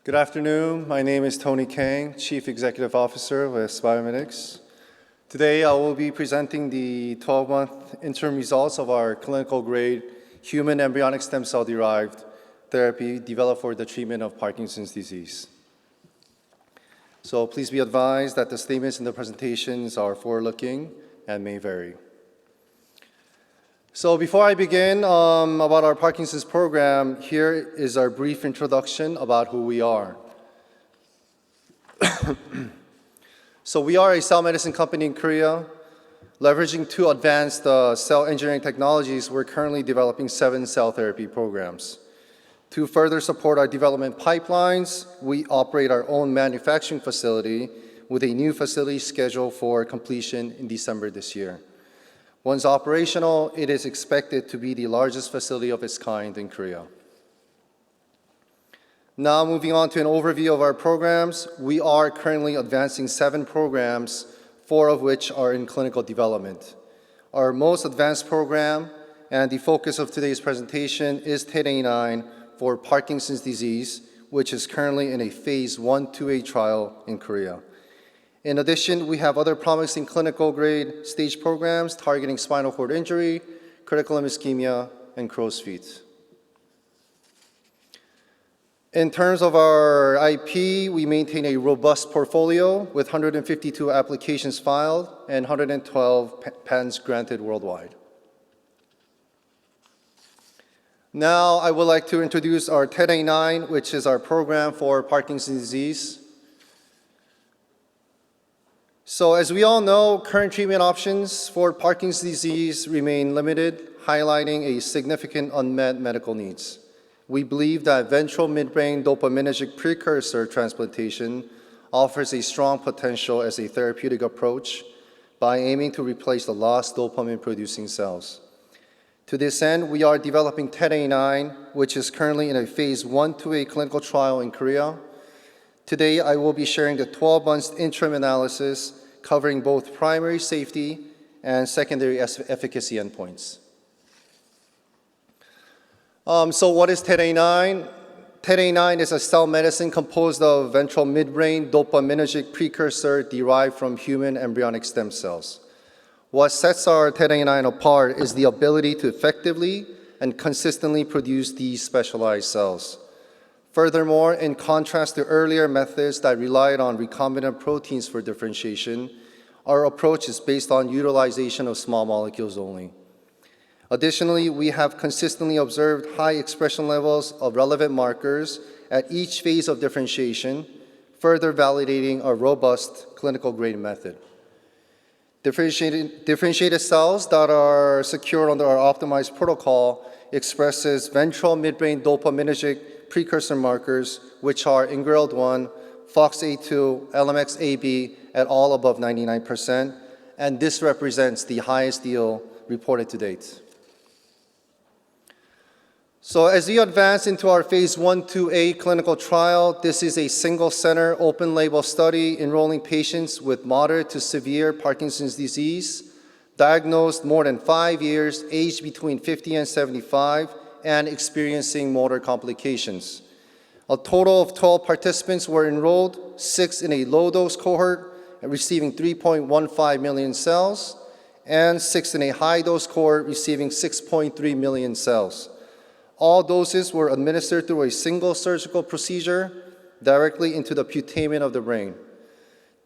Good afternoon. My name is Saeil Kang, Chief Executive Officer with S.Biomedics. Today, I will be presenting the 12-month interim results of our clinical-grade human embryonic stem cell-derived therapy developed for the treatment of Parkinson's disease. So please be advised that the statements in the presentations are forward-looking and may vary. So before I begin about our Parkinson's program, here is our brief introduction about who we are. So we are a cell medicine company in Korea. Leveraging two advanced cell engineering technologies, we're currently developing 7 cell therapy programs. To further support our development pipelines, we operate our own manufacturing facility with a new facility scheduled for completion in December this year. Once operational, it is expected to be the largest facility of its kind in Korea. Now moving on to an overview of our programs, we are currently advancing 7 programs, 4 of which are in clinical development. Our most advanced program and the focus of today's presentation is TED-A9 for Parkinson's disease, which is currently in a phase 1/2A trial in Korea. In addition, we have other promising clinical-grade stage programs targeting spinal cord injury, critical limb ischemia, and crow's feet. In terms of our IP, we maintain a robust portfolio with 152 applications filed and 112 patents granted worldwide. Now, I would like to introduce our TED-A9, which is our program for Parkinson's disease. So as we all know, current treatment options for Parkinson's disease remain limited, highlighting a significant unmet medical needs. We believe that ventral midbrain dopaminergic precursor transplantation offers a strong potential as a therapeutic approach by aiming to replace the lost dopamine-producing cells. To this end, we are developing TED-A9, which is currently in a phase 1/2A clinical trial in Korea. Today, I will be sharing the 12-month interim analysis covering both primary safety and secondary efficacy endpoints. So what is TED-A9? TED-A9 is a cell medicine composed of ventral midbrain dopaminergic precursor derived from human embryonic stem cells. What sets our TED-A9 apart is the ability to effectively and consistently produce these specialized cells. Furthermore, in contrast to earlier methods that relied on recombinant proteins for differentiation, our approach is based on utilization of small molecules only. Additionally, we have consistently observed high expression levels of relevant markers at each phase of differentiation, further validating a robust clinical-grade method. Differentiated cells that are secured under our optimized protocol expresses ventral midbrain dopaminergic precursor markers, which are INGRELD1, FOXA2, LMX-AB at all above 99%, and this represents the highest yield reported to date. So as we advance into our phase 1/2A clinical trial, this is a single-center, open-label study enrolling patients with moderate to severe Parkinson's disease, diagnosed more than 5 years, aged between 50 and 75, and experiencing motor complications. A total of 12 participants were enrolled, 6 in a low-dose cohort receiving 3.15 million cells, and 6 in a high-dose cohort receiving 6.3 million cells. All doses were administered through a single surgical procedure directly into the putamen of the brain.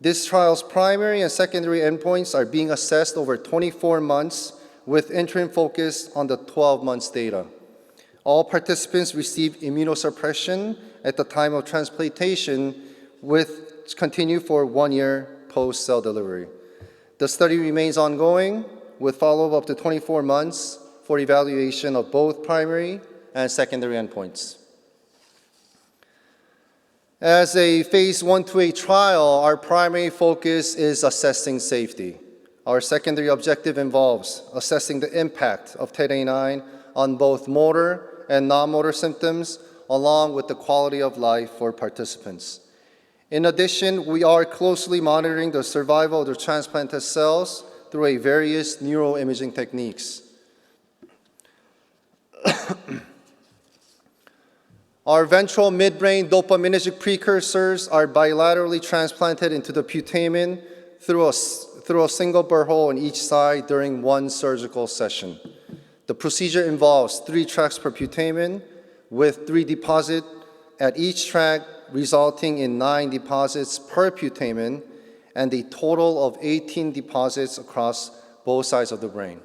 This trial's primary and secondary endpoints are being assessed over 24 months with interim focus on the 12 months data. All participants received immunosuppression at the time of transplantation, with continue for 1 year post-cell delivery. The study remains ongoing with follow-up up to 24 months for evaluation of both primary and secondary endpoints. As a phase 1/2A trial, our primary focus is assessing safety. Our secondary objective involves assessing the impact of TED-A9 on both motor and non-motor symptoms, along with the quality of life for participants. In addition, we are closely monitoring the survival of the transplanted cells through various neuroimaging techniques. Our ventral midbrain dopaminergic precursors are bilaterally transplanted into the putamen through a single burr hole in each side during one surgical session. The procedure involves 3 tracks per putamen with 3 deposits at each track, resulting in 9 deposits per putamen and a total of 18 deposits across both sides of the brain.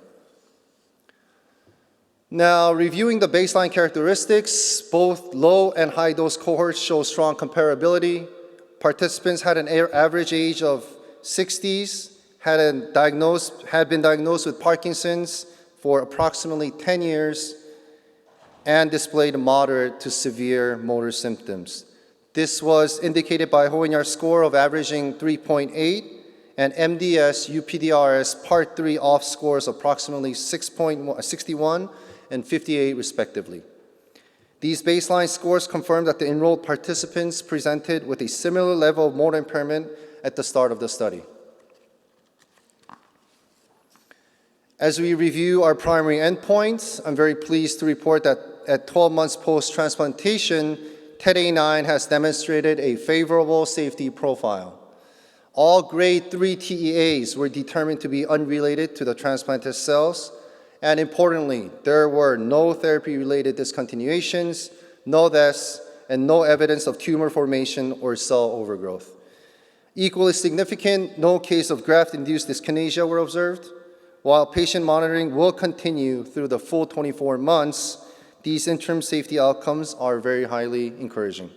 Now, reviewing the baseline characteristics, both low and high dose cohorts show strong comparability. Participants had an average age of 60s, had been diagnosed with Parkinson's for approximately 10 years, and displayed moderate to severe motor symptoms. This was indicated by Hoehn score of averaging 3.8 and MDS-UPDRS Part 3 off scores approximately 61 and 58 respectively. These baseline scores confirm that the enrolled participants presented with a similar level of motor impairment at the start of the study. As we review our primary endpoints, I'm very pleased to report that at 12 months post-transplantation, TET-A9 has demonstrated a favorable safety profile. All grade 3 TEAs were determined to be unrelated to the transplanted cells, and importantly, there were no therapy-related discontinuations, no deaths, and no evidence of tumor formation or cell overgrowth. Equally significant, no case of graft-induced dyskinesia were observed. While patient monitoring will continue through the full 24 months, these interim safety outcomes are very highly encouraging.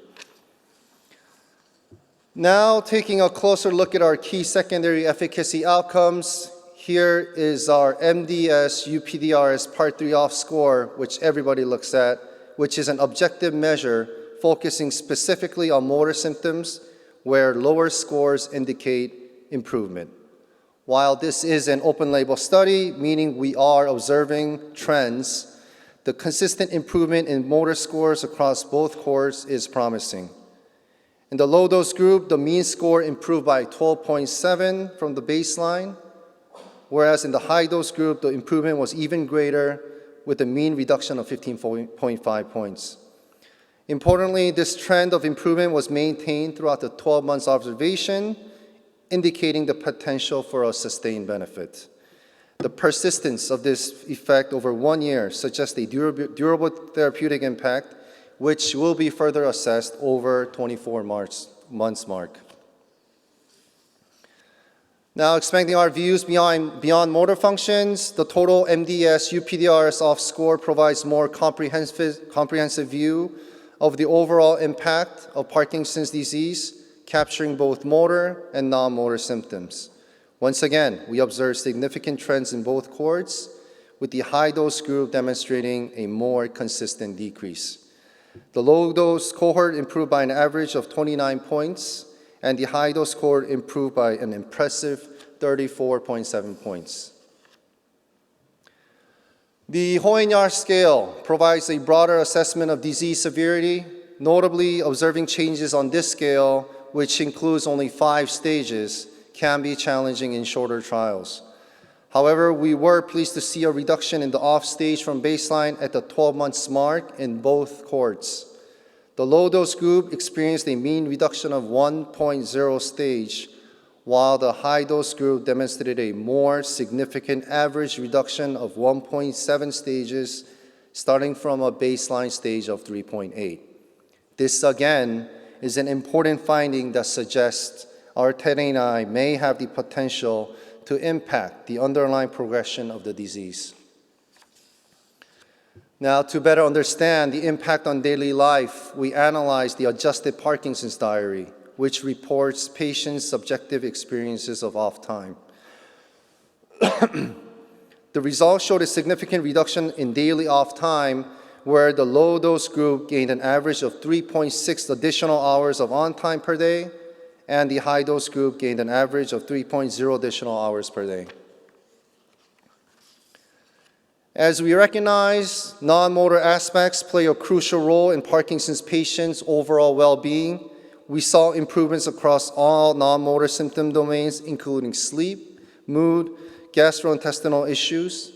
Now, taking a closer look at our key secondary efficacy outcomes, here is our MDS-UPDRS Part 3 off score, which everybody looks at, which is an objective measure focusing specifically on motor symptoms where lower scores indicate improvement. While this is an open-label study, meaning we are observing trends, the consistent improvement in motor scores across both cohorts is promising. In the low-dose group, the mean score improved by 12.7 from the baseline, whereas in the high-dose group, the improvement was even greater with a mean reduction of 15.5 points. Importantly, this trend of improvement was maintained throughout the 12 months observation, indicating the potential for a sustained benefit. The persistence of this effect over 1 year suggests a durable therapeutic impact, which will be further assessed over 24 months mark. Now, expanding our views beyond motor functions, the total MDS-UPDRS off score provides more comprehensive view of the overall impact of Parkinson's disease, capturing both motor and non-motor symptoms. Once again, we observe significant trends in both cohorts, with the high-dose group demonstrating a more consistent decrease. The low-dose cohort improved by an average of 29 points, and the high-dose cohort improved by an impressive 34.7 points. The Hoehn scale provides a broader assessment of disease severity. Notably, observing changes on this scale, which includes only 5 stages, can be challenging in shorter trials. However, we were pleased to see a reduction in the off stage from baseline at the 12 months mark in both cohorts. The low-dose group experienced a mean reduction of 1.0 stage, while the high-dose group demonstrated a more significant average reduction of 1.7 stages, starting from a baseline stage of 3.8. This, again, is an important finding that suggests our TET-A9 may have the potential to impact the underlying progression of the disease. Now, to better understand the impact on daily life, we analyzed the adjusted Parkinson's diary, which reports patients' subjective experiences of off time. The results showed a significant reduction in daily off time, where the low-dose group gained an average of 3.6 additional hours of on time per day, and the high-dose group gained an average of 3.0 additional hours per day. As we recognize, non-motor aspects play a crucial role in Parkinson's patients' overall well-being. We saw improvements across all non-motor symptom domains, including sleep, mood, gastrointestinal issues.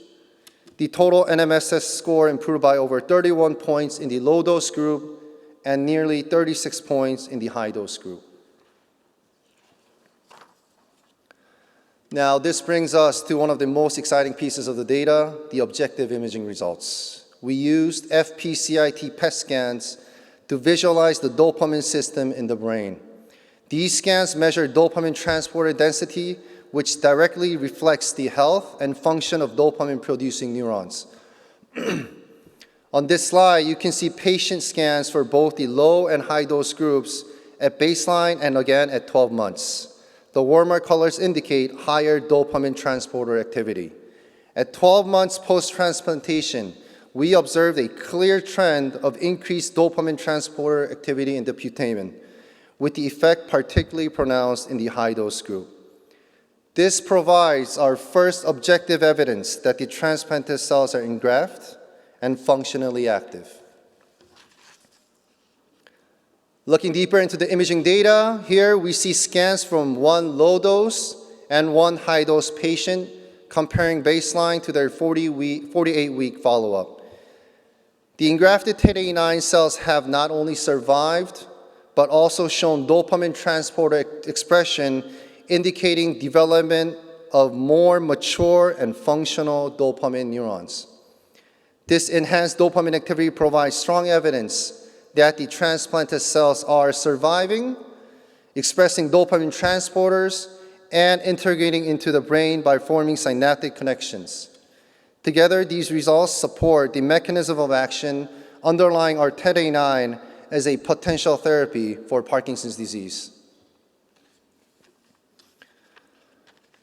The total NMSS score improved by over 31 points in the low-dose group and nearly 36 points in the high-dose group. Now, this brings us to one of the most exciting pieces of the data, the objective imaging results. We used FPCIT PET scans to visualize the dopamine system in the brain. These scans measure dopamine transporter density, which directly reflects the health and function of dopamine-producing neurons. On this slide, you can see patient scans for both the low and high-dose groups at baseline and again at 12 months. The warmer colors indicate higher dopamine transporter activity. At 12 months post-transplantation, we observed a clear trend of increased dopamine transporter activity in the putamen, with the effect particularly pronounced in the high-dose group. This provides our first objective evidence that the transplanted cells are engraft and functionally active. Looking deeper into the imaging data, here we see scans from one low-dose and one high-dose patient comparing baseline to their 48-week follow-up. The engrafted TET89 cells have not only survived, but also shown dopamine transporter expression, indicating development of more mature and functional dopamine neurons. This enhanced dopamine activity provides strong evidence that the transplanted cells are surviving, expressing dopamine transporters, and integrating into the brain by forming synaptic connections. Together, these results support the mechanism of action underlying our TET89 as a potential therapy for Parkinson's disease.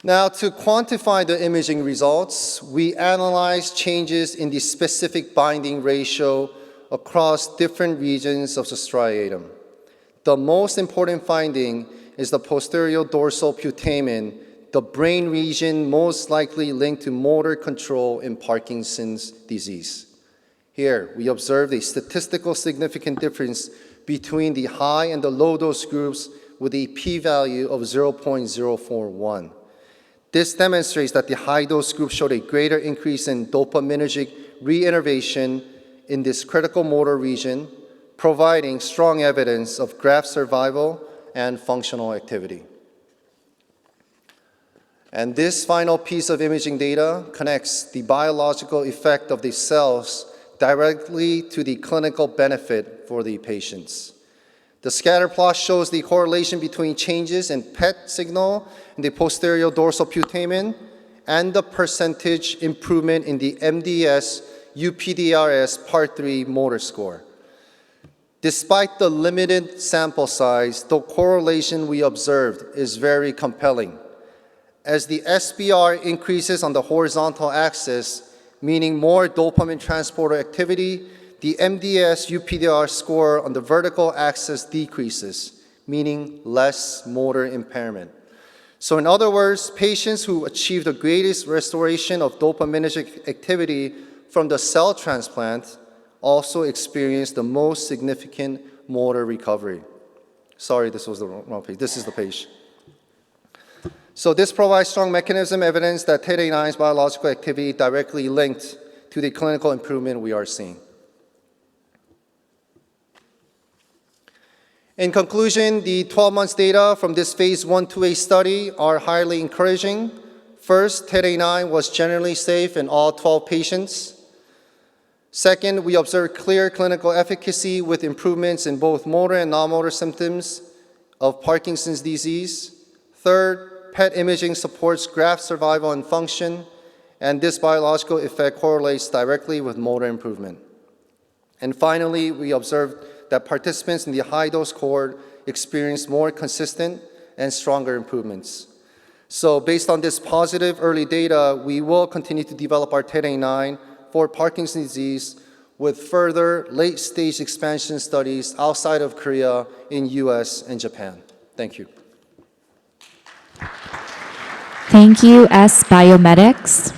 Now, to quantify the imaging results, we analyzed changes in the specific binding ratio across different regions of the striatum. The most important finding is the posterior dorsal putamen, the brain region most likely linked to motor control in Parkinson's disease. Here, we observed a statistical significant difference between the high and the low dose groups with a p-value of 0.041. This demonstrates that the high dose group showed a greater increase in dopaminergic reinnervation in this critical motor region, providing strong evidence of graft survival and functional activity. And this final piece of imaging data connects the biological effect of the cells directly to the clinical benefit for the patients. The scatter plot shows the correlation between changes in PET signal in the posterior dorsal putamen and the percentage improvement in the MDS-UPDRS Part 3 motor score. Despite the limited sample size, the correlation we observed is very compelling. As the SBR increases on the horizontal axis, meaning more dopamine transporter activity, the MDS-UPDRS score on the vertical axis decreases, meaning less motor impairment. So in other words, patients who achieve the greatest restoration of dopaminergic activity from the cell transplant also experience the most significant motor recovery. Sorry, this was the wrong page. This is the page. So this provides strong mechanism evidence that TET89's biological activity directly linked to the clinical improvement we are seeing. In conclusion, the 12 months data from this phase 1/2A study are highly encouraging. First, TET89 was generally safe in all 12 patients. Second, we observed clear clinical efficacy with improvements in both motor and non-motor symptoms of Parkinson's disease. Third, PET imaging supports graft survival and function, and this biological effect correlates directly with motor improvement. And finally, we observed that participants in the high-dose cohort experienced more consistent and stronger improvements. So based on this positive early data, we will continue to develop our TET89 for Parkinson's disease with further late-stage expansion studies outside of Korea in US and Japan. Thank you. Thank you, S.Biomedics.